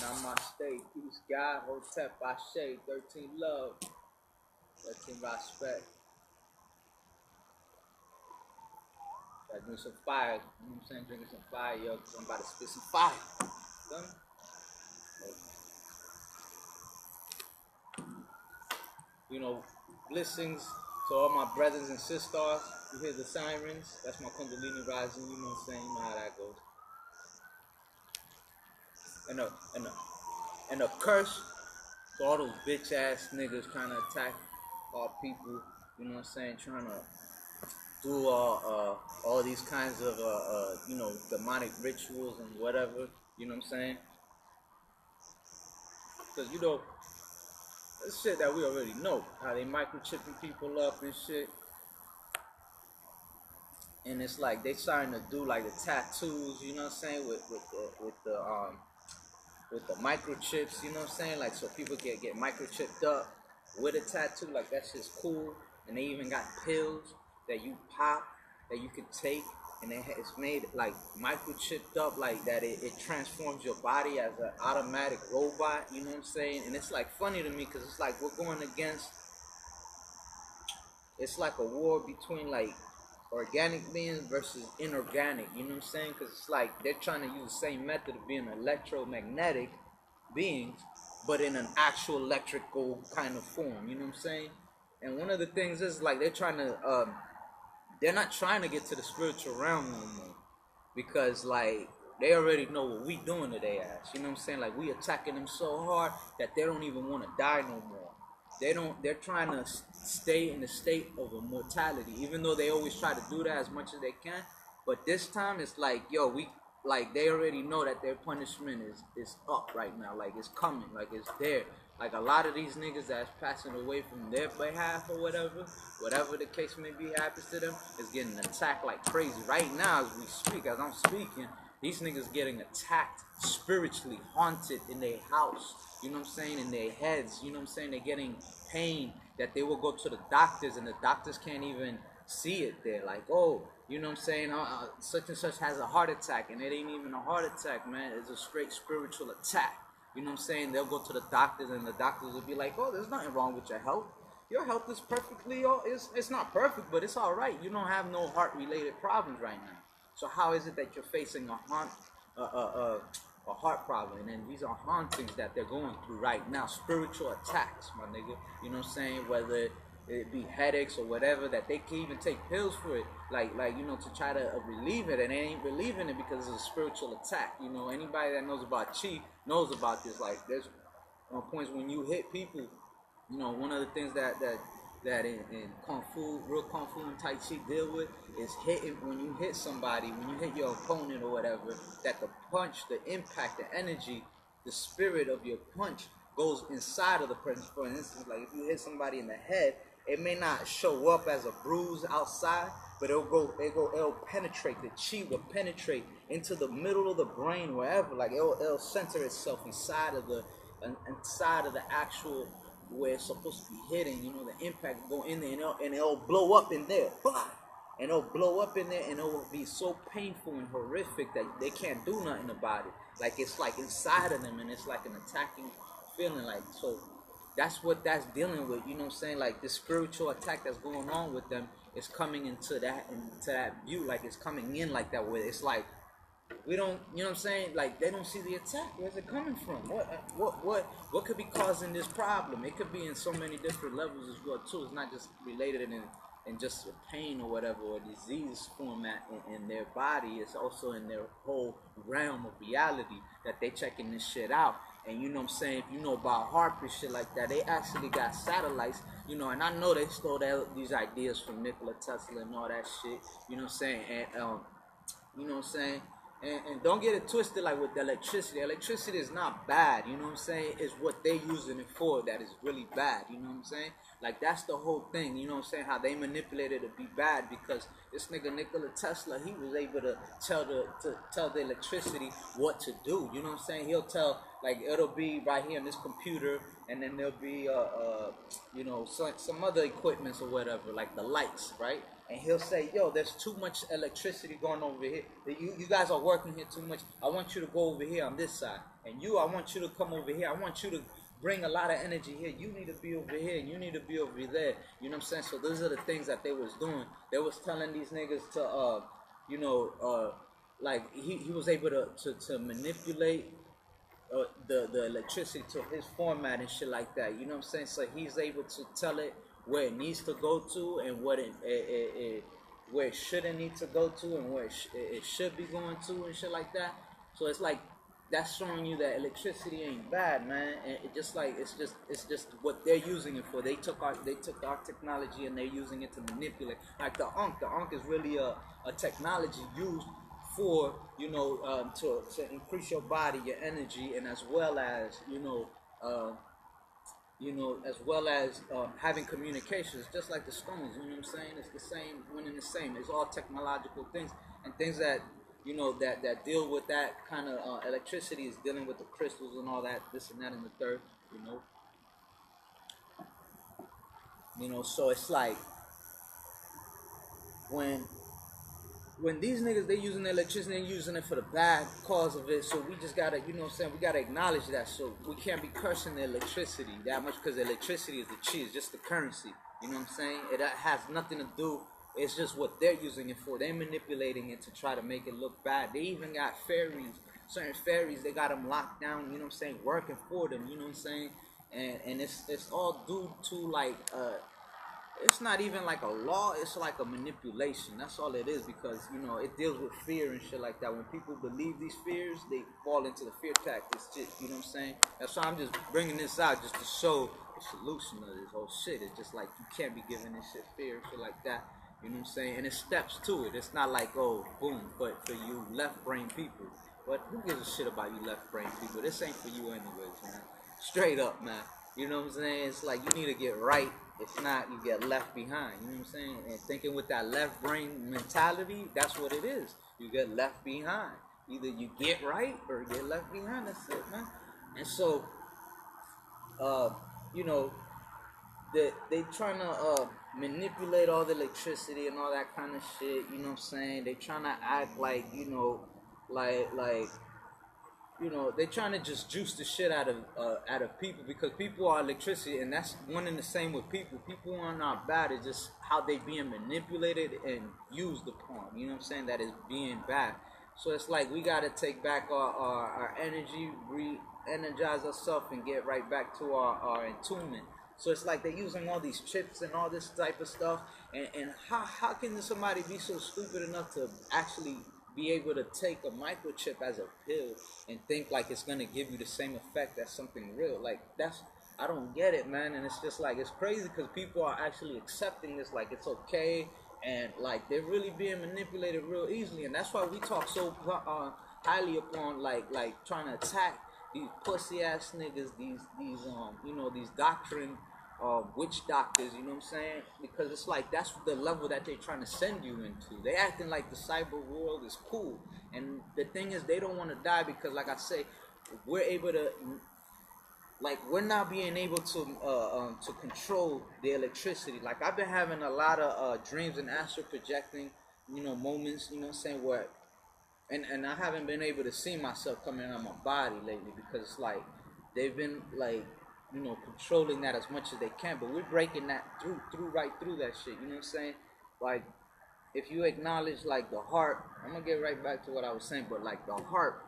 Namaste, peace, God, Hotep, Ashe, 13 love, 13 respect. Gotta drink some fire, you know what I'm saying? Drinking some fire, yo, because I'm about to spit some fire. Feel me? You know, blessings to all my brothers and sisters. You hear the sirens? That's my Kundalini rising, you know what I'm saying? You know how that goes. And a curse to all those bitch ass niggas trying to attack our people, you know what I'm saying? Trying to do all these kinds of you know, demonic rituals and whatever, you know what I'm saying? Because you know, that's shit that we already know, how they microchipping people up and shit. And it's like they starting to do like the tattoos, you know what I'm saying, with the microchips, you know what I'm saying, like so people get microchipped up with a tattoo, like that shit's cool. And they even got pills that you pop that you can take, and it's made like microchipped up like that. It transforms your body as an automatic robot, you know what I'm saying? And it's like funny to me because it's like we're going against, it's like a war between like organic beings versus inorganic, you know what I'm saying? Because it's like they're trying to use the same method of being electromagnetic beings, but in an actual electrical kind of form, you know what I'm saying? And one of the things is like they're not trying to get to the spiritual realm no more, because like they already know what we doing to their ass, you know what I'm saying? Like we attacking them so hard that they don't even want to die no more. They're trying to stay in the state of immortality, even though they always try to do that as much as they can. But this time it's like, yo, like they already know that their punishment is up right now, like it's coming, like it's there. Like a lot of these niggas that's passing away from their behalf or whatever the case may be happens to them, is getting attacked like crazy right now as we speak, as I'm speaking. These niggas getting attacked spiritually, haunted in their house, you know what I'm saying, in their heads, you know what I'm saying? They're getting pain that they will go to the doctors and the doctors can't even see it there. Like, oh, you know what I'm saying, such and such has a heart attack, and it ain't even a heart attack, man. It's a straight spiritual attack. You know what I'm saying? They'll go to the doctors and the doctors will be like, oh, there's nothing wrong with your health. Your health is perfectly, it's not perfect, but it's all right. You don't have no heart-related problems right now. So how is it that you're facing a heart problem? And then these are hauntings that they're going through right now, spiritual attacks, my nigga. You know what I'm saying? Whether it be headaches or whatever, that they can even take pills for it, like you know, to try to relieve it, and they ain't relieving it because it's a spiritual attack. You know, anybody that knows about chi knows about this. Like there's points when you hit people, you know, one of the things that in Kung Fu, real Kung Fu and Tai Chi deal with is hitting. When you hit somebody, when you hit your opponent or whatever, that the punch, the impact, the energy, the spirit of your punch goes inside of the person. For instance, like if you hit somebody in the head, it may not show up as a bruise outside, but it'll penetrate. The chi will penetrate into the middle of the brain, wherever. Like it'll center itself inside of the actual where it's supposed to be hitting, you know, the impact will go in there, and it'll blow up in there. And it'll blow up in there, and it will be so painful and horrific that they can't do nothing about it. Like it's like inside of them, and it's like an attacking feeling. Like, so that's what that's dealing with, you know what I'm saying? Like the spiritual attack that's going on with them is coming into that view, like it's coming in like that, where it's like we don't, you know what I'm saying? Like they don't see the attack. Where's it coming from? What could be causing this problem? It could be in so many different levels as well too. It's not just related in just a pain or whatever, or disease format in their body. It's also in their whole realm of reality that they checking this shit out. And you know what I'm saying, if you know about HAARP and shit like that, they actually got satellites, you know, and I know they stole these ideas from Nikola Tesla and all that shit, you know what I'm saying, and you know what I'm saying, and don't get it twisted like with the electricity. Electricity is not bad, you know what I'm saying? It's what they're using it for that is really bad, you know what I'm saying? Like that's the whole thing, you know what I'm saying? How they manipulated it to be bad, because this nigga Nikola Tesla, he was able to tell the electricity what to do, you know what I'm saying? He'll tell, like it'll be right here in this computer, and then there'll be you know, some other equipments or whatever, like the lights, right? and he'll say, yo, there's too much electricity going over here. You guys are working here too much. I want you to go over here on this side. And I want you to come over here. I want you to bring a lot of energy here. You need to be over here, and you need to be over there. You know what I'm saying? So those are the things that they was doing. They was telling these niggas to, like he was able to manipulate the electricity to his format and shit like that. You know what I'm saying? So he's able to tell it where it needs to go to and what where it shouldn't need to go to and where it should be going to and shit like that. So it's like that's showing you that electricity ain't bad, man. And it just like it's just what they're using it for. They took our technology and they're using it to manipulate. Like the Ankh. The Ankh is really a technology used for to increase your body, your energy, and as well as having communications, just like the stones. You know what I'm saying? It's the same, one and the same. It's all technological things and things that that deal with that kind of electricity is dealing with the crystals and all that, this and that and the third. So it's like when these niggas, they using the electricity, they using it for the bad cause of it. So we just gotta, we gotta acknowledge that. So we can't be cursing the electricity that much, because the electricity is the cheese, just the currency. You know what I'm saying? It has nothing to do. It's just what they're using it for. They're manipulating it to try to make it look bad. They even got fairies, certain fairies, they got them locked down, you know what I'm saying, working for them, you know what I'm saying? And it's all due to like, it's not even like a law, it's like a manipulation. That's all it is, because, it deals with fear and shit like that. When people believe these fears, they fall into the fear tactics, shit, you know what I'm saying? That's why I'm just bringing this out, just to show the solution of this whole shit. It's just like, you can't be giving this shit fear and shit like that. You know what I'm saying? And it steps to it. It's not like, oh, boom, but for you left brain people. But who gives a shit about you left brain people? This ain't for you anyways, man. Straight up, man. You know what I'm saying? It's like you need to get right. If not, you get left behind. You know what I'm saying? And thinking with that left brain mentality, that's what it is. You get left behind. Either you get right or get left behind. That's it, man. And so, they trying to manipulate all the electricity and all that kind of shit. You know what I'm saying? They trying to act like, they trying to just juice the shit out of people, because people are electricity, and that's one and the same with people. People are not bad. It's just how they being manipulated and used upon. You know what I'm saying? That is being bad. So it's like we got to take back our energy, re-energize ourselves, and get right back to our attunement. So it's like they're using all these chips and all this type of stuff. And how can somebody be so stupid enough to actually be able to take a microchip as a pill and think like it's going to give you the same effect as something real? Like, I don't get it, man. And it's just like, it's crazy, because people are actually accepting this like it's okay. And like, they're really being manipulated real easily. And that's why we talk so highly upon like trying to attack these pussy ass niggas, these doctrine witch doctors, you know what I'm saying? Because it's like, that's the level that they're trying to send you into. They acting like the cyber world is cool. And the thing is, they don't want to die, because like I say, we're able to, like, we're not being able to control the electricity. Like, I've been having a lot of dreams and astral projecting, moments, you know what I'm saying, where and I haven't been able to see myself coming out of my body lately, because it's like they've been like, controlling that as much as they can. But we're breaking that right through that shit, you know what I'm saying? Like, if you acknowledge like the heart, I'm gonna get right back to what I was saying, but like the heart,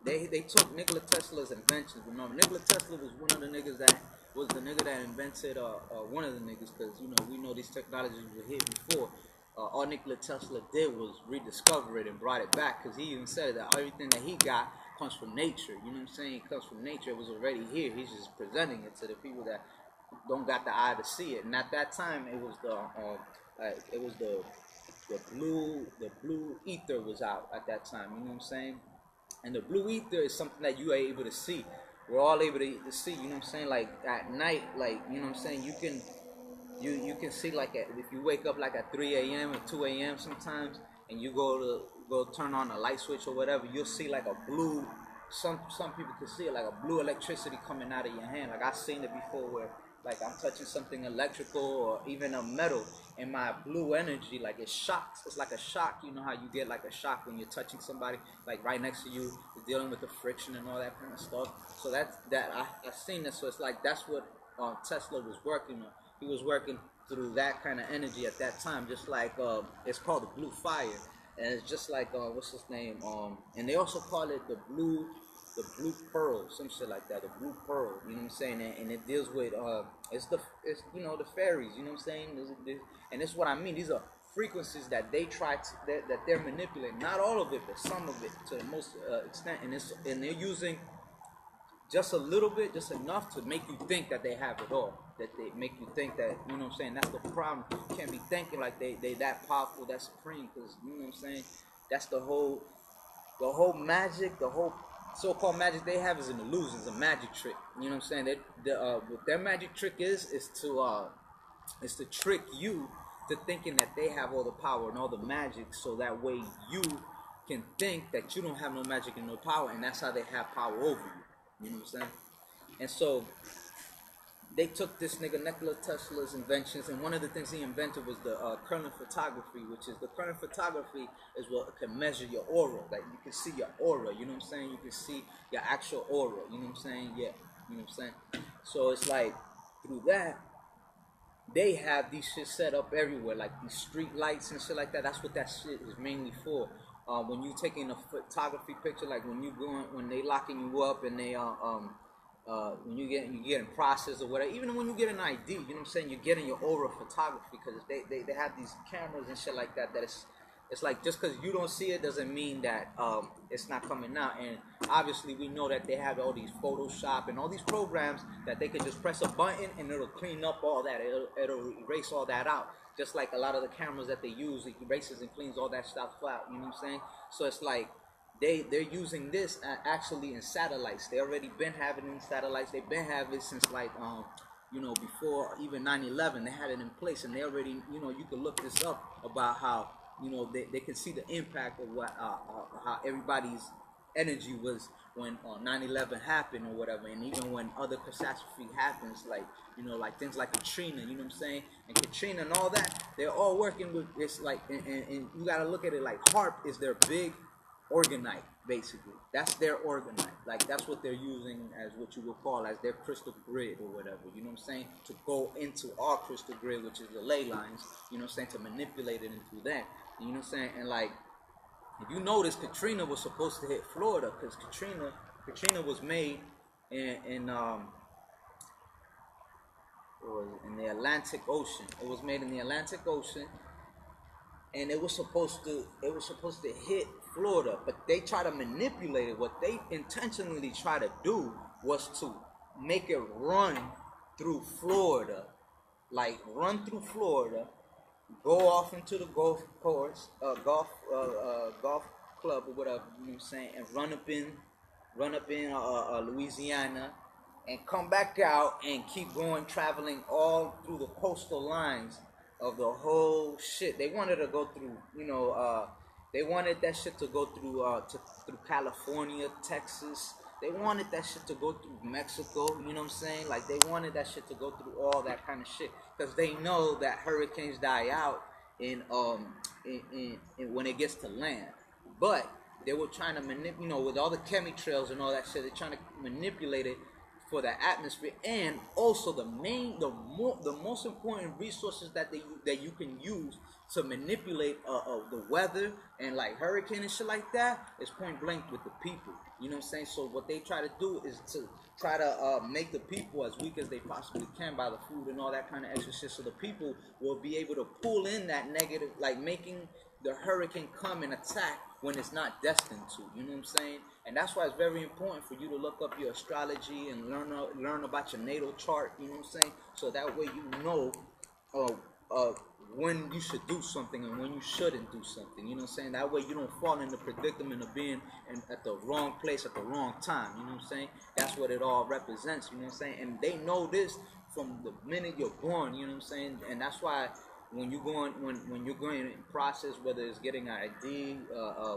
they took Nikola Tesla's inventions. Remember, Nikola Tesla was one of the niggas that was the nigga that invented one of the niggas, because we know these technologies were here before. All Nikola Tesla did was rediscover it and brought it back, because he even said that everything that he got comes from nature. You know what I'm saying? It comes from nature. It was already here. He's just presenting it to the people that don't got the eye to see it. And at that time, it was the blue ether was out at that time. You know what I'm saying? And the blue ether is something that you are able to see. We're all able to see. You know what I'm saying? Like at night, like, you know what I'm saying? You can see, like, if you wake up like at 3 a.m. or 2 a.m. sometimes, and you go turn on a light switch or whatever, you'll see like a blue, some people can see it like a blue electricity coming out of your hand. Like, I've seen it before, where like I'm touching something electrical or even a metal, and my blue energy, like it shocks. It's like a shock. You know how you get like a shock when you're touching somebody like right next to you, you're dealing with the friction and all that kind of stuff. So I've seen this. So it's like that's what Tesla was working on. He was working through that kind of energy at that time, just like it's called the blue fire, and it's just like what's his name? And they also call it the blue pearl, some shit like that, the blue pearl. You know what I'm saying? And it deals with it's you know, the fairies. You know what I'm saying? And it's what I mean. These are frequencies that they try to that they're manipulating. Not all of it, but some of it to the most extent. And they're using just a little bit, just enough to make you think that they have it all. That they make you think that, you know what I'm saying, that's the problem. You can't be thinking like they that powerful, that supreme, because, you know what I'm saying, that's the whole magic, the whole so-called magic they have is an illusion, it's a magic trick. You know what I'm saying? What their magic trick is to trick you to thinking that they have all the power and all the magic, so that way you can think that you don't have no magic and no power, and that's how they have power over you. You know what I'm saying? And so they took this nigga Nikola Tesla's inventions, and one of the things he invented was the current photography, which is the current photography is what can measure your aura. Like you can see your aura, you know what I'm saying? You can see your actual aura, you know what I'm saying? Yeah, you know what I'm saying? So it's like through that, they have these shit set up everywhere, like these street lights and shit like that. That's what that shit is mainly for. When you taking a photography picture, like when they locking you up and they when you getting processed or whatever, even when you get an ID, you know what I'm saying, you're getting your aura photography, because they have these cameras and shit like that. That it's like just because you don't see it doesn't mean that it's not coming out. And obviously we know that they have all these Photoshop and all these programs that they could just press a button and it'll clean up all that. It'll erase all that out. Just like a lot of the cameras that they use, it erases and cleans all that stuff out. You know what I'm saying? So it's like they're using this actually in satellites. They already been having it in satellites. They've been having it since like you know, before even 9/11. They had it in place, and they already, you know, you can look this up about how, you know, they can see the impact of what how everybody's energy was when 9/11 happened or whatever, and even when other catastrophe happens, like, you know, like things like Katrina, you know what I'm saying, and Katrina and all that, they're all working with this, like, and you gotta look at it like HARP is their big organite, basically. That's their organite. Like, that's what they're using as what you would call as their crystal grid or whatever, you know what I'm saying, to go into our crystal grid, which is the ley lines, you know what I'm saying, to manipulate it into that, you know what I'm saying. And like, if you notice, Katrina was supposed to hit Florida, because Katrina was made in the Atlantic Ocean. It was made in the Atlantic Ocean, and it was supposed to hit Florida, but they try to manipulate it. What they intentionally try to do was to make it run through Florida, like run through Florida, go off into the golf course, golf club or whatever, you know what I'm saying, and run up in Louisiana, and come back out and keep going, traveling all through the coastal lines of the whole shit. They wanted to go through, you know, they wanted that shit to go through through California, Texas. They wanted that shit to go through Mexico, you know what I'm saying? Like, they wanted that shit to go through all that kind of shit, because they know that hurricanes die out in when it gets to land. But they were trying to manipulate, you know, with all the chemtrails and all that shit, they're trying to manipulate it for the atmosphere, and also the most important resources that you can use to manipulate the weather and like hurricane and shit like that is point blank with the people. You know what I'm saying? So what they try to do is to try to make the people as weak as they possibly can by the food and all that kind of extra shit, so the people will be able to pull in that negative, like making the hurricane come and attack when it's not destined to. You know what I'm saying? And that's why it's very important for you to look up your astrology and learn about your natal chart. You know what I'm saying? So that way you know when you should do something and when you shouldn't do something. You know what I'm saying? That way you don't fall in the predicament of being at the wrong place at the wrong time. You know what I'm saying? That's what it all represents. You know what I'm saying? And they know this from the minute you're born. You know what I'm saying? And that's why when you're going in process, whether it's getting an ID,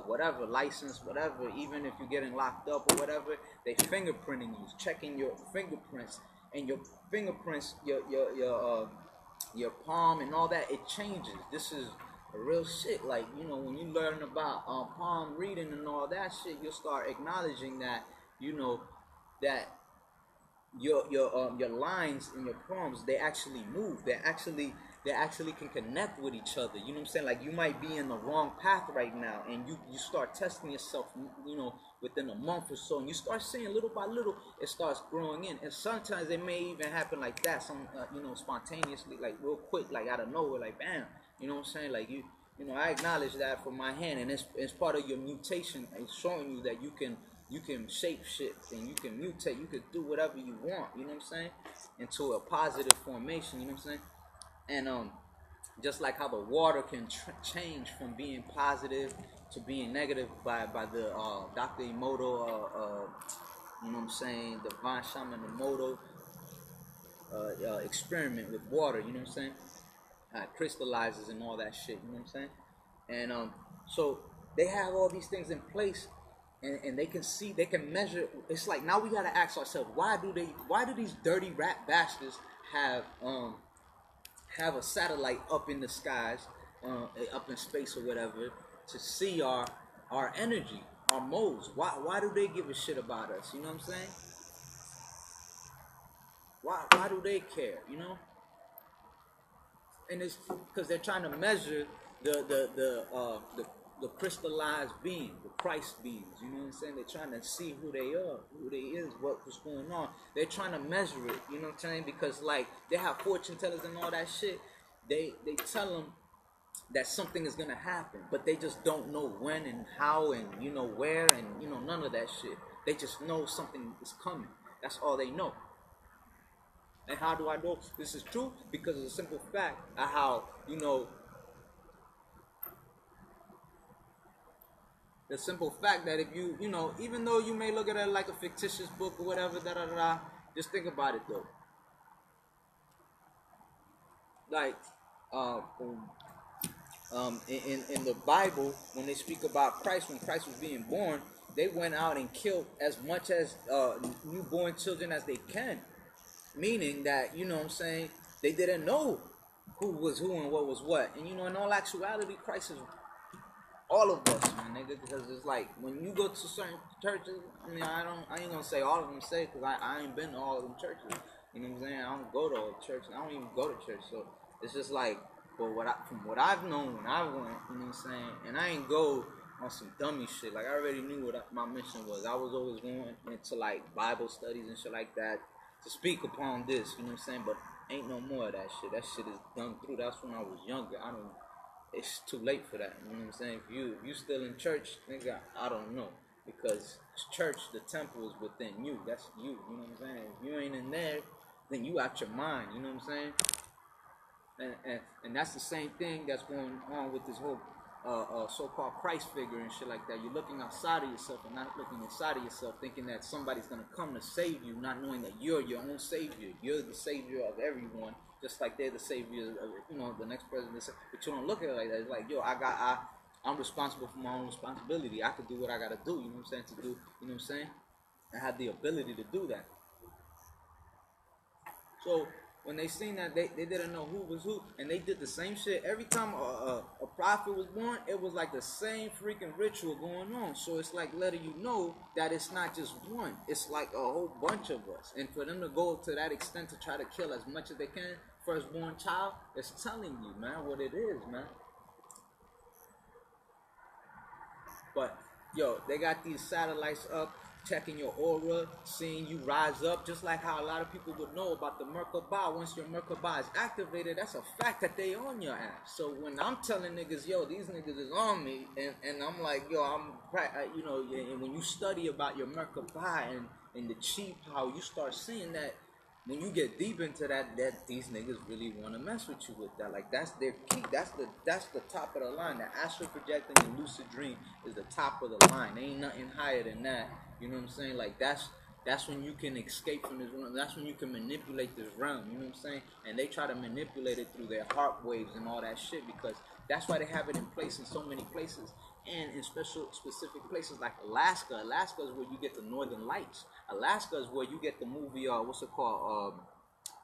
whatever, license, whatever, even if you're getting locked up or whatever, they fingerprinting you, checking your fingerprints and your fingerprints, your palm and all that, it changes. This is a real shit. Like, you know, when you learn about palm reading and all that shit, you'll start acknowledging that, you know, that your lines in your palms, they actually move. They actually can connect with each other. You know what I'm saying? Like, you might be in the wrong path right now, and you start testing yourself, you know, within a month or so, and you start seeing little by little it starts growing in. And sometimes it may even happen like that, some you know, spontaneously, like real quick, like out of nowhere, like bam. You know what I'm saying? Like, you know, I acknowledge that from my hand, and it's part of your mutation. It's showing you that you can shape shift and you can mutate. You can do whatever you want. You know what I'm saying? Into a positive formation. You know what I'm saying? And just like how the water can change from being positive to being negative by the Dr. Emoto, you know what I'm saying, Divine Shaman Emoto experiment with water. You know what I'm saying? How it crystallizes and all that shit. You know what I'm saying? And so they have all these things in place, and they can see, they can measure. It's like, now we gotta ask ourselves, why do these dirty rat bastards have a satellite up in the skies, up in space or whatever, to see our energy, our modes? Why do they give a shit about us? You know what I'm saying? Why do they care? You know? And it's because they're trying to measure the crystallized being, the Christ beings. You know what I'm saying? They're trying to see who they are, who they is, what's going on. They're trying to measure it. You know what I'm saying? Because like, they have fortune tellers and all that shit. They tell them that something is gonna happen, but they just don't know when and how and, you know, where, and, you know, none of that shit. They just know something is coming. That's all they know. And how do I know this is true? Because of the simple fact of how, you know, the simple fact that if you know, even though you may look at it like a fictitious book or whatever, just think about it though. Like, in the Bible, when they speak about Christ, when Christ was being born, they went out and killed as much as newborn children as they can. Meaning that, you know what I'm saying, they didn't know who was who and what was what. And, you know, in all actuality, Christ is all of us, man, nigga. Because it's like, when you go to certain churches, I mean, I ain't gonna say all of them say, because I ain't been to all of them churches. You know what I'm saying? I don't go to all church. I don't even go to church. So it's just like, but from what I've known when I went, you know what I'm saying, and I ain't go on some dummy shit. Like, I already knew what my mission was. I was always going into like Bible studies and shit like that, to speak upon this, you know what I'm saying? But ain't no more of that shit. That shit is done through. That's when I was younger. It's too late for that. You know what I'm saying? If you still in church, nigga, I don't know. Because church, the temple is within you. That's you. You know what I'm saying? If you ain't in there, then you out your mind. You know what I'm saying? And that's the same thing that's going on with this whole so-called Christ figure and shit like that. You're looking outside of yourself and not looking inside of yourself, thinking that somebody's gonna come to save you, not knowing that you're your own savior. You're the savior of everyone, just like they're the savior of, you know, the next president. But you don't look at it like that. It's like, yo, I'm responsible for my own responsibility. I can do what I gotta do. You know what I'm saying? To do, you know what I'm saying? I have the ability to do that. So when they seen that, they didn't know who was who, and they did the same shit every time a prophet was born. It was like the same freaking ritual going on. So it's like letting you know that it's not just one, it's like a whole bunch of us. And for them to go to that extent to try to kill as much as they can, firstborn child, it's telling you, man, what it is, man. But yo, they got these satellites up, checking your aura, seeing you rise up, just like how a lot of people would know about the Merkaba. Once your Merkaba is activated, that's a fact that they on your ass. So when I'm telling niggas, yo, these niggas is on me, and I'm like, yo, you know, and when you study about your Merkaba and the chi power, you start seeing that when you get deep into that these niggas really want to mess with you with that. Like, that's their key. That's the top of the line. The astral projecting and lucid dream is the top of the line. There ain't nothing higher than that. You know what I'm saying? Like, that's when you can escape from this realm. That's when you can manipulate this realm. You know what I'm saying? And they try to manipulate it through their heart waves and all that shit, because that's why they have it in place in so many places. and in specific places like Alaska. Alaska is where you get the Northern Lights. Alaska is where you get the movie, what's it called,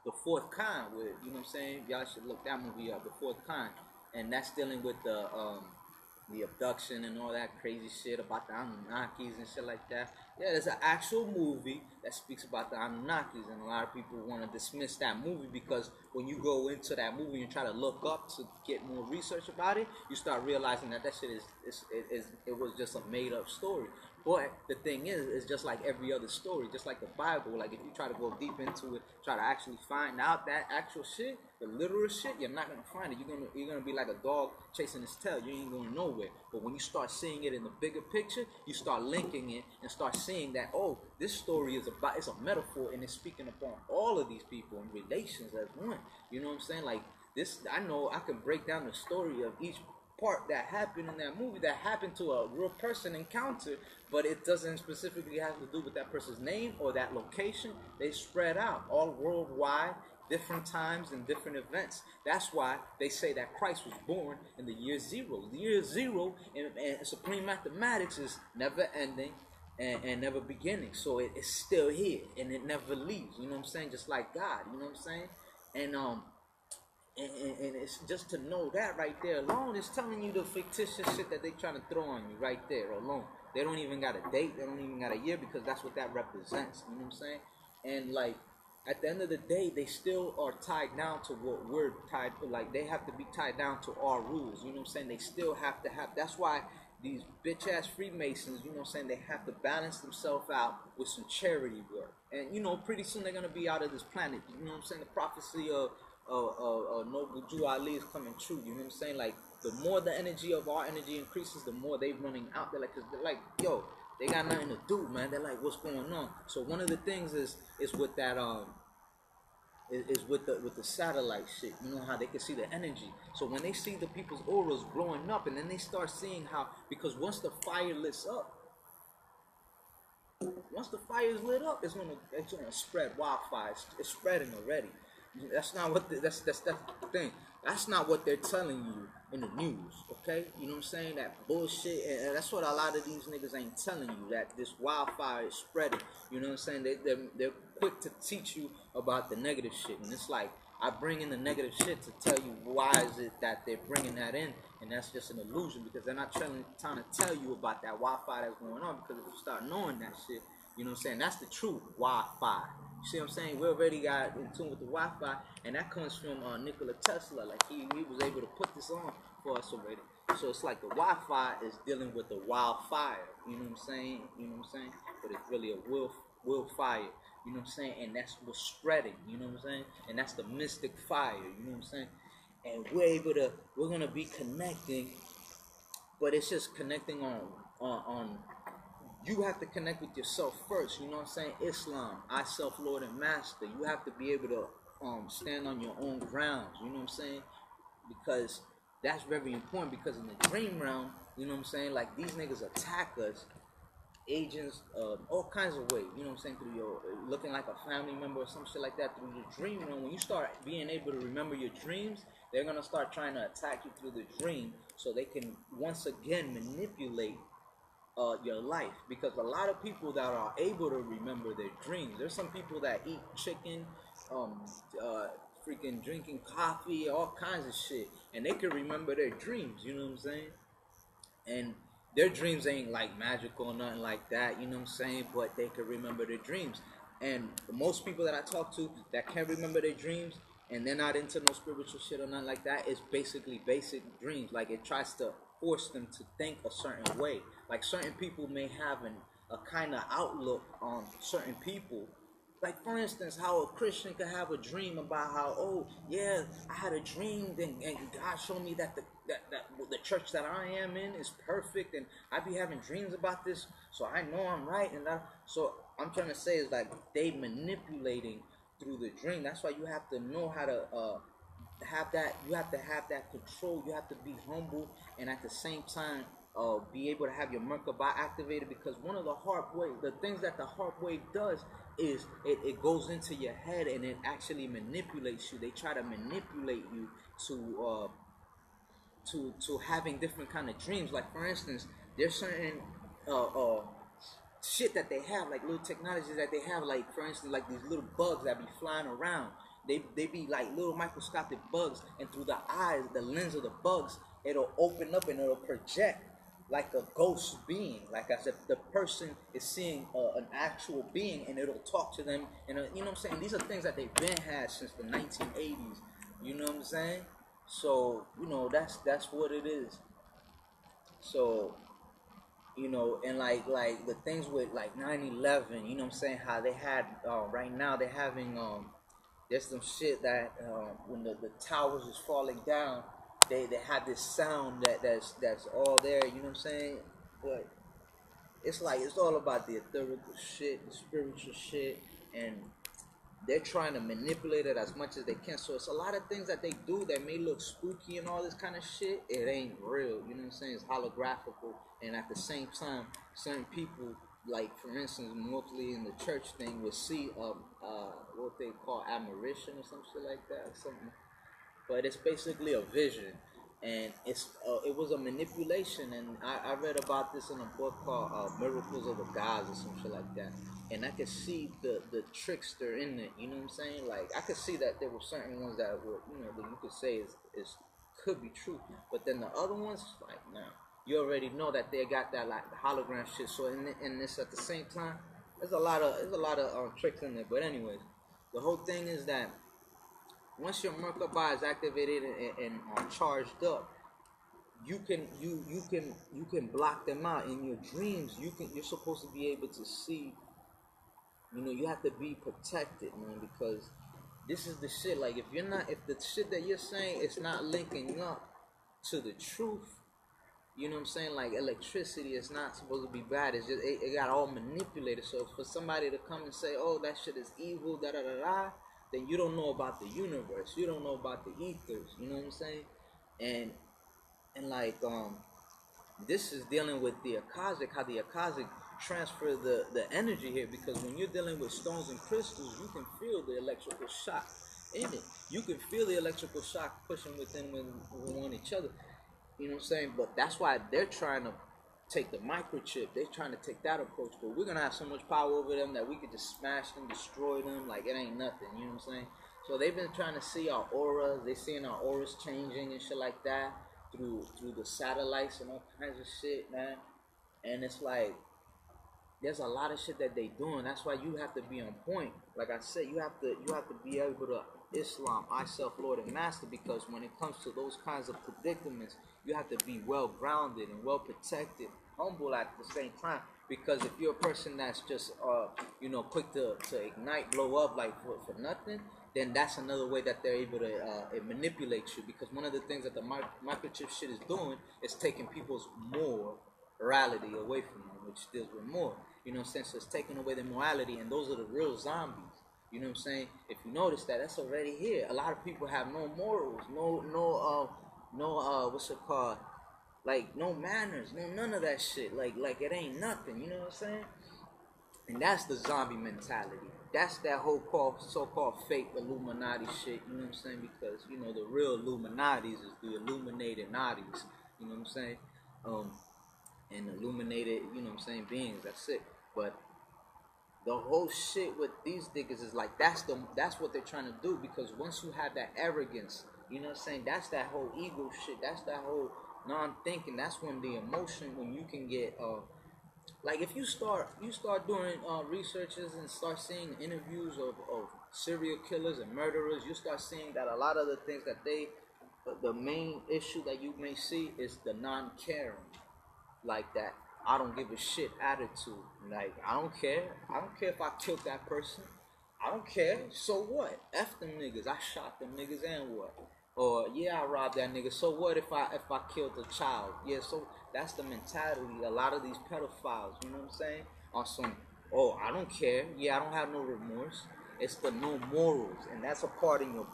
The Fourth Kind, with, you know what I'm saying? Y'all should look that movie up, The Fourth Kind, and that's dealing with the abduction and all that crazy shit about the Anunnakis and shit like that. Yeah, there's an actual movie that speaks about the Anunnakis, and a lot of people want to dismiss that movie because when you go into that movie and try to look up to get more research about it, you start realizing that shit it was just a made up story. But the thing is, it's just like every other story, just like the Bible. Like if you try to go deep into it, try to actually find out that actual shit, the literal shit, you're not gonna find it. You're gonna be like a dog chasing its tail. You ain't going nowhere. But when you start seeing it in the bigger picture, you start linking it and start seeing that, oh, this story is about, it's a metaphor and it's speaking upon all of these people in relations as one. You know what I'm saying? Like this, I know I can break down the story of each part that happened in that movie that happened to a real person encounter, but it doesn't specifically have to do with that person's name or that location. They spread out all worldwide, different times and different events. That's why they say that Christ was born in the year zero. The year zero in supreme mathematics is never ending and never beginning. So it's still here and it never leaves. You know what I'm saying? Just like God. You know what I'm saying? And it's just to know that right there alone is telling you the fictitious shit that they trying to throw on you right there alone. They don't even got a date. They don't even got a year because that's what that represents. You know what I'm saying? And like at the end of the day, they still are tied down to what we're tied to. Like they have to be tied down to our rules. You know what I'm saying? They still have to have. That's why these bitch ass Freemasons, you know what I'm saying, they have to balance themselves out with some charity work. And you know, pretty soon they're gonna be out of this planet. You know what I'm saying? The prophecy of Noble Jew Ali is coming true. You know what I'm saying? Like the more the energy of our energy increases, the more they running out. They're like, cause they're like, yo, they got nothing to do, man. They're like, what's going on? So one of the things is with that is with the satellite shit. You know how they can see the energy. So when they see the people's auras blowing up, and then they start seeing how, because once the fire lits up, once the fire is lit up, it's gonna spread wildfire. It's spreading already. That's not what that's the thing. That's not what they're telling you in the news, okay? You know what I'm saying? That bullshit, and that's what a lot of these niggas ain't telling you, that this wildfire is spreading. You know what I'm saying? They're quick to teach you about the negative shit, and it's like, I bring in the negative shit to tell you why is it that they're bringing that in, and that's just an illusion, because they're not trying to tell you about that wildfire that's going on, because if you start knowing that shit, you know what I'm saying, that's the true wildfire. You see what I'm saying? We already got in tune with the Wi-Fi, and that comes from Nikola Tesla. Like he was able to put this on for us already. So it's like the Wi-Fi is dealing with the wildfire. You know what I'm saying? You know what I'm saying? But it's really a will fire. You know what I'm saying? And that's what's spreading. You know what I'm saying? And that's the mystic fire. You know what I'm saying? And we're gonna be connecting, but it's just connecting on. You have to connect with yourself first, you know what I'm saying? Islam, I self, Lord and Master. You have to be able to stand on your own grounds, you know what I'm saying? Because that's very important, because in the dream realm, you know what I'm saying, like these niggas attack us, agents, all kinds of ways, you know what I'm saying, through your, looking like a family member or some shit like that, through your dream realm. When you start being able to remember your dreams, they're going to start trying to attack you through the dream so they can once again manipulate your life, because a lot of people that are able to remember their dreams, there's some people that eat chicken, freaking drinking coffee, all kinds of shit, and they can remember their dreams, you know what I'm saying? And their dreams ain't like magical or nothing like that, you know what I'm saying, but they can remember their dreams. And most people that I talk to that can't remember their dreams, and they're not into no spiritual shit or nothing like that, it's basically basic dreams. Like it tries to force them to think a certain way. Like certain people may have a kind of outlook on certain people. Like for instance, how a Christian could have a dream about how, oh yeah, I had a dream and God showed me that the church that I am in is perfect, and I be having dreams about this, so I know I'm right. And so I'm trying to say is like they manipulating through the dream. That's why you have to know how to have that. You have to have that control. You have to be humble, and at the same time be able to have your Merkaba activated, because one of the things that the harp wave does is it goes into your head and it actually manipulates you. They try to manipulate you to having different kind of dreams. Like for instance, there's certain shit that they have, like little technologies that they have, like for instance, like these little bugs that be flying around. They be like little microscopic bugs, and through the eyes, the lens of the bugs, it'll open up and it'll project like a ghost being, like as if the person is seeing an actual being, and it'll talk to them. And you know what I'm saying? These are things that they've been had since the 1980s. You know what I'm saying? So you know that's what it is. So you know, and like the things with like 9/11, you know what I'm saying? How they had right now they're having there's some shit that when the towers is falling down, they have this sound that's all there, you know what I'm saying? But it's like it's all about the ethereal shit, the spiritual shit, and they're trying to manipulate it as much as they can. So it's a lot of things that they do that may look spooky and all this kind of shit. It ain't real, you know what I'm saying? It's holographical, and at the same time, certain people, like for instance, mostly in the church thing, would see what they call admiration or some shit like that, or something. But it's basically a vision, and it was a manipulation. And I read about this in a book called Miracles of the Gods or some shit like that. And I could see the trickster in it, you know what I'm saying? Like I could see that there were certain ones that were, you know, that you could say is could be true, but then the other ones, like nah, you already know that they got that like the hologram shit. So in this at the same time, there's a lot of tricks in there. But anyways, the whole thing is that once your Merkaba is activated and charged up, you can block them out in your dreams. You're supposed to be able to see. You know, you have to be protected, man, because this is the shit. Like if the shit that you're saying is not linking up to the truth, you know what I'm saying? Like electricity is not supposed to be bad. It's just it got all manipulated. So for somebody to come and say, "Oh, that shit is evil," da da da da, then you don't know about the universe. You don't know about the ethers. You know what I'm saying? And like this is dealing with the Akashic, how the Akashic transfer the energy here, because when you're dealing with stones and crystals, you can feel the electrical shock in it. You can feel the electrical shock pushing within on each other. You know what I'm saying? But that's why they're trying to take the microchip. They're trying to take that approach. But we're going to have so much power over them that we could just smash them, destroy them like it ain't nothing. You know what I'm saying? So they've been trying to see our auras. They're seeing our auras changing and shit like that through the satellites and all kinds of shit, man. And it's like there's a lot of shit that they doing. That's why you have to be on point. Like I said, you have to be able to Islam, I self Lord and Master, because when it comes to those kinds of predicaments, you have to be well grounded and well protected, humble at the same time. Because if you're a person that's just you know, quick to ignite, blow up like for nothing, then that's another way that they're able to manipulate you. Because one of the things that the microchip shit is doing is taking people's morality away from them, which deals with more. You know what I'm saying? So it's taking away their morality, and those are the real zombies. You know what I'm saying? If you notice that, that's already here. A lot of people have no morals, no what's it called? Like no manners, none of that shit. Like it ain't nothing. You know what I'm saying? And that's the zombie mentality. That's that whole so-called fake Illuminati shit. You know what I'm saying? Because you know the real Illuminatis is the illuminated Nadis. You know what I'm saying? And illuminated, you know what I'm saying, beings. That's it. But the whole shit with these niggas is like that's what they're trying to do, because once you have that arrogance, you know what I'm saying, that's that whole ego shit, that's that whole non-thinking. That's when the emotion, when you can get like if you start doing researches and start seeing interviews of serial killers and murderers, you start seeing that a lot of the things that the main issue that you may see is the non-caring, like that I don't give a shit attitude. Like I don't care if I killed that person. I don't care. So what? F them niggas. I shot them niggas and what? Or yeah, I robbed that nigga. So what if I killed a child? Yeah, so that's the mentality. A lot of these pedophiles, you know what I'm saying? On some, oh, I don't care. Yeah, I don't have no remorse. It's the no morals, and that's a part in your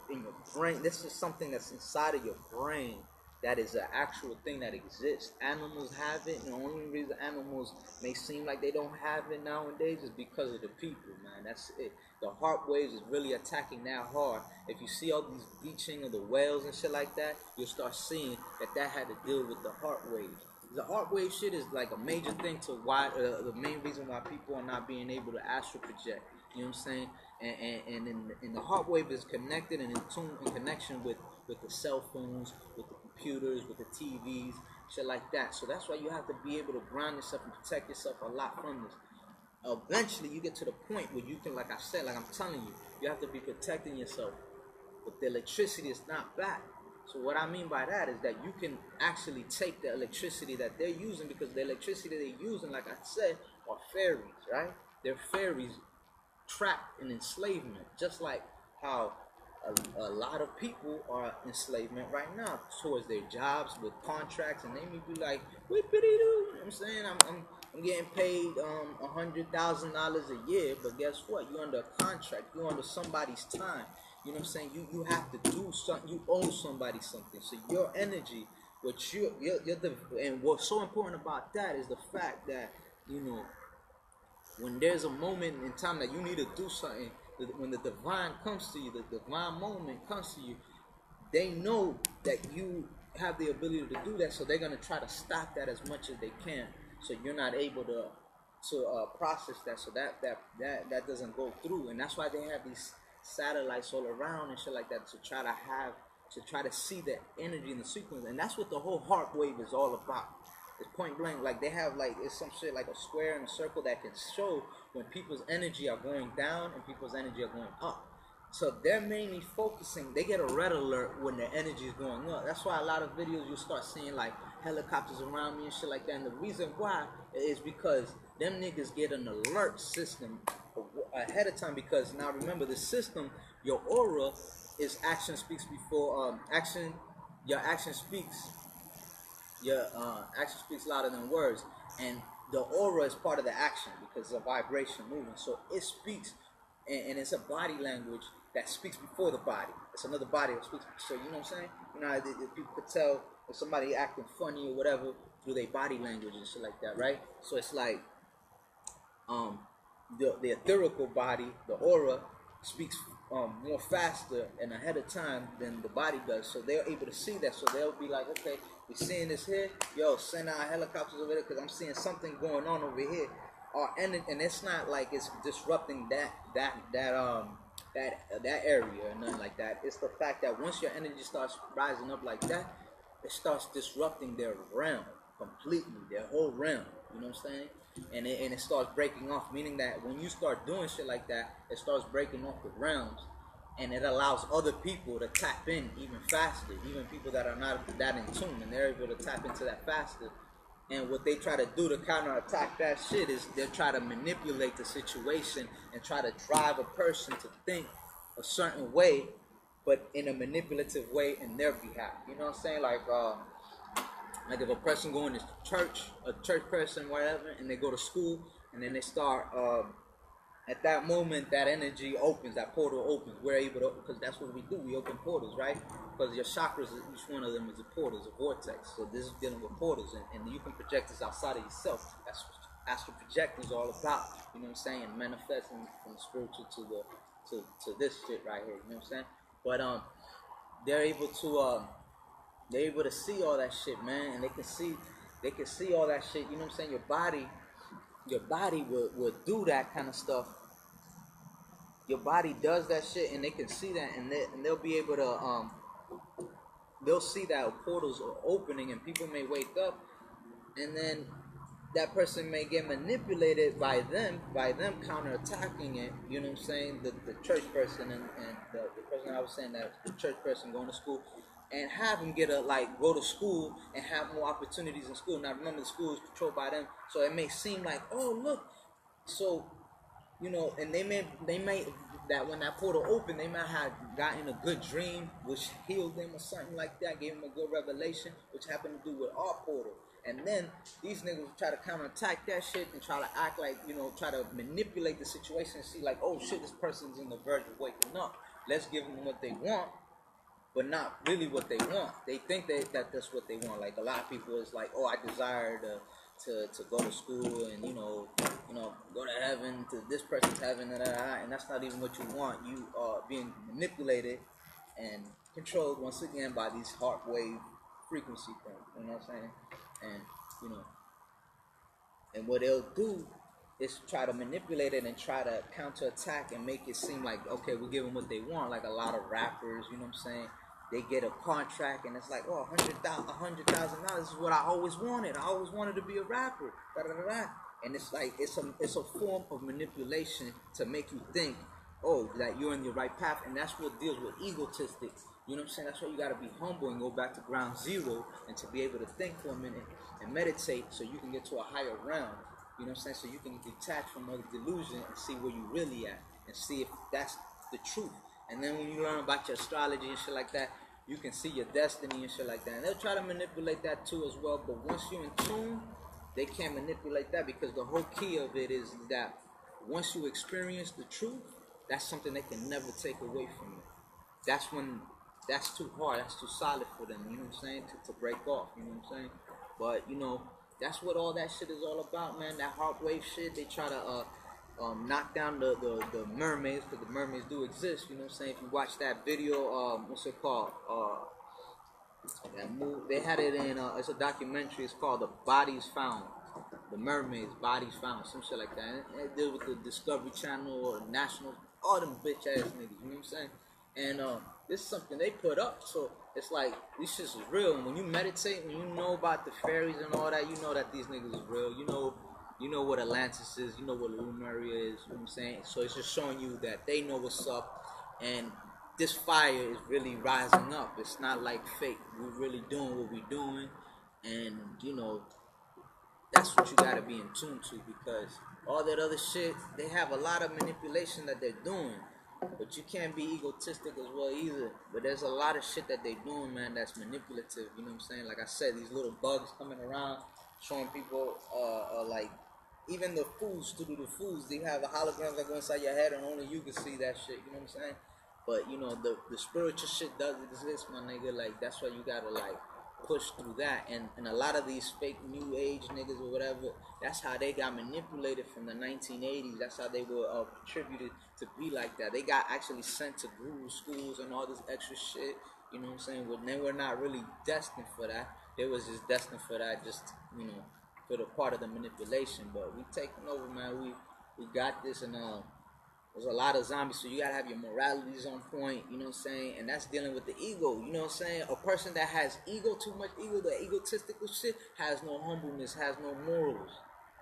brain. This is something that's inside of your brain. that is an actual thing that exists. Animals have it, and the only reason animals may seem like they don't have it nowadays is because of the people, man. That's it. The heart waves is really attacking that hard. If you see all these bleaching of the whales and shit like that, you'll start seeing that had to deal with the heart waves. The heart wave shit is like a major thing to why the main reason why people are not being able to astral project. You know what I'm saying? And the heart wave is connected and in tune in connection with the cell phones, with the computers, with the TVs, shit like that. So that's why you have to be able to ground yourself and protect yourself a lot from this. Eventually, you get to the point where you can, like I said, like I'm telling you, you have to be protecting yourself. But the electricity is not back. So what I mean by that is that you can actually take the electricity that they're using, because the electricity they're using, like I said, are fairies, right? They're fairies trapped in enslavement, just like how a lot of people are enslavement right now towards their jobs with contracts, and they may be like, whippity-doo, you know what I'm saying? I'm getting paid $100,000 a year, but guess what? You're under a contract. You're under somebody's time. You know what I'm saying? You have to do something. You owe somebody something. So your energy, and what's so important about that is the fact that, you know, when there's a moment in time that you need to do something, when the divine comes to you, the divine moment comes to you, they know that you have the ability to do that, so they're going to try to stop that as much as they can, so you're not able to process that, so that doesn't go through. And that's why they have these satellites all around and shit like that, to try to see the energy in the sequence. And that's what the whole heart wave is all about. It's point blank. Like, they have, like, it's some shit like a square and a circle that can show when people's energy are going down and people's energy are going up. So they're mainly focusing, they get a red alert when their energy is going up. That's why a lot of videos you start seeing like helicopters around me and shit like that. And the reason why is because them niggas get an alert system ahead of time. Because now remember, the system, your aura is action speaks before action. Your action speaks. Your action speaks louder than words, and the aura is part of the action because it's a vibration moving. So it speaks, and it's a body language that speaks before the body. It's another body that speaks. So you know what I'm saying? You know, people could tell if somebody acting funny or whatever through their body language and shit like that, right? So it's like the etherical body, the aura, speaks more faster and ahead of time than the body does. So they're able to see that. So they'll be like, okay, we're seeing this here. Yo, send out helicopters over there because I'm seeing something going on over here. And it's not like it's disrupting that area or nothing like that. It's the fact that once your energy starts rising up like that, it starts disrupting their realm completely, their whole realm. You know what I'm saying? And it starts breaking off, meaning that when you start doing shit like that, it starts breaking off the realms, and it allows other people to tap in even faster, even people that are not that in tune, and they're able to tap into that faster. And what they try to do to counterattack that shit is they try to manipulate the situation and try to drive a person to think a certain way, but in a manipulative way in their behalf. You know what I'm saying? Like if a person going to church, a church person, whatever, and they go to school, and then they start, at that moment, that energy opens, that portal opens. We're able to, because that's what we do, we open portals, right? Because your chakras, each one of them is a portal, is a vortex. So this is dealing with portals, and you can project this outside of yourself. That's what astral projecting is all about. You know what I'm saying? Manifesting from spiritual to this shit right here. You know what I'm saying? But they're able to see all that shit, man, and they can see all that shit. You know what I'm saying? Your body will do that kind of stuff. Your body does that shit, and they can see that, and they'll be able to they'll see that portals are opening, and people may wake up, and then that person may get manipulated by them counterattacking it. You know what I'm saying? The church person and the person I was saying, that the church person going to school, and have them go to school and have more opportunities in school. Now remember, the school is controlled by them, so it may seem like, oh look, so you know, and they may that when that portal opened, they might have gotten a good dream which healed them or something like that, gave them a good revelation, which happened to do with our portal. And then these niggas will try to counterattack that shit and try to act like, you know, try to manipulate the situation and see like, oh shit, this person's in the verge of waking up. Let's give them what they want. but not really what they want. They think that that's what they want. Like a lot of people is like, oh, I desire to go to school and go to heaven, to this person's heaven, and that's not even what you want. You are being manipulated and controlled once again by these heart wave frequency things. You know what I'm saying? And and what they'll do is try to manipulate it and try to counterattack and make it seem like, okay, we'll give them what they want. Like a lot of rappers, you know what I'm saying? They get a contract and it's like, oh, $100,000. This is what I always wanted. I always wanted to be a rapper. Da, da, da, da. And it's like it's a form of manipulation to make you think, oh, that you're in the right path. And that's what deals with egotistics. You know what I'm saying? That's why you got to be humble and go back to ground zero and to be able to think for a minute and meditate so you can get to a higher realm. You know what I'm saying? So you can detach from all the delusion and see where you really at and see if that's the truth. And then when you learn about your astrology and shit like that, you can see your destiny and shit like that. And they'll try to manipulate that too as well. But once you're in tune, they can't manipulate that, because the whole key of it is that once you experience the truth, that's something they can never take away from you. That's when that's too hard, that's too solid for them, you know what I'm saying, to break off, you know what I'm saying? But, that's what all that shit is all about, man. That heart wave shit, they try to knock down the mermaids, because the mermaids do exist, you know what I'm saying? If you watch that video, what's it called? That movie, they had it in, it's a documentary, it's called The Bodies Found. The Mermaids, Bodies Found, some shit like that. And it deals with the Discovery Channel or National, all them bitch ass niggas, you know what I'm saying? And this is something they put up, so it's like, these shits is real. And when you meditate, when you know about the fairies and all that, you know that these niggas is real. You know what Atlantis is, you know what Lemuria is, you know what I'm saying? So it's just showing you that they know what's up, and this fire is really rising up. It's not like fake. We're really doing what we're doing, and that's what you gotta be in tune to, because all that other shit, they have a lot of manipulation that they're doing, but you can't be egotistic as well either. But there's a lot of shit that they're doing, man, that's manipulative, you know what I'm saying? Like I said, these little bugs coming around, showing people, like, even the foods, to do the foods, they have the holograms that go inside your head and only you can see that shit, you know what I'm saying? But, the spiritual shit does exist, my nigga. Like, that's why you gotta, like, push through that. And a lot of these fake new age niggas or whatever, that's how they got manipulated from the 1980s. That's how they were contributed to be like that. They got actually sent to guru schools and all this extra shit, you know what I'm saying? But they were not really destined for that. They was just destined for that, just, for the part of the manipulation. But we taking over, man. We got this, and there's a lot of zombies, so you gotta have your moralities on point, you know what I'm saying? And that's dealing with the ego, you know what I'm saying? A person that has ego, too much ego, the egotistical shit, has no humbleness, has no morals.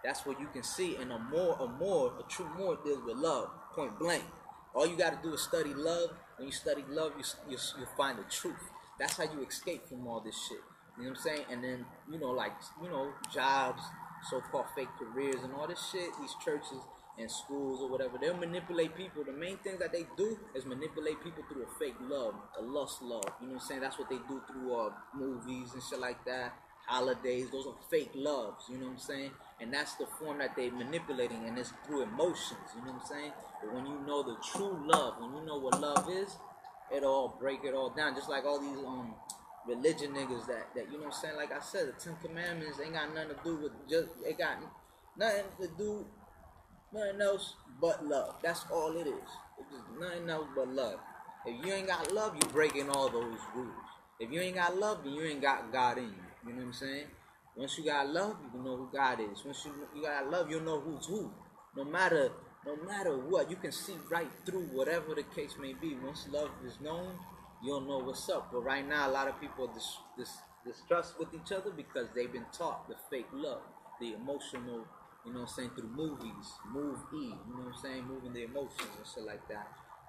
That's what you can see. And a true Moor deals with love, point blank. All you gotta do is study love. When you study love, you'll find the truth. That's how you escape from all this shit. You know what I'm saying? And then, jobs, so-called fake careers and all this shit, these churches and schools or whatever, they'll manipulate people. The main thing that they do is manipulate people through a fake love, a lust love. You know what I'm saying? That's what they do through movies and shit like that, holidays. Those are fake loves, you know what I'm saying? And that's the form that they're manipulating, and it's through emotions, you know what I'm saying? But when you know the true love, when you know what love is, it'll all break it all down. Just like all these religion niggas that you know what I'm saying? Like I said, the 10 Commandments ain't got nothing to do with it got nothing to do, nothing else but love. That's all it is. It's just nothing else but love. If you ain't got love, you breaking all those rules. If you ain't got love, then you ain't got God in you. You know what I'm saying? Once you got love, you can know who God is. Once you got love, you'll know who's who. No matter what, you can see right through whatever the case may be. Once love is known, you'll know what's up. But right now, a lot of people distrust with each other because they've been taught the fake love, the emotional, you know what I'm saying, through movies, you know what I'm saying, moving the emotions and shit like that.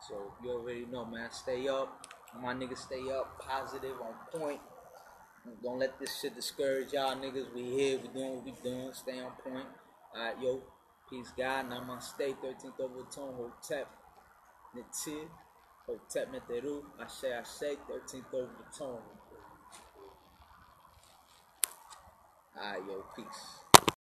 So you already know, man, stay up. My niggas stay up, positive, on point. Don't let this shit discourage y'all niggas. We here, we doing what we doing, stay on point. Alright, yo, peace, God. Namaste, 13th OVATONE, Hotep, Netir, Hotep Neteru, Ashe, 13th OVATONE. Alright, yo, peace.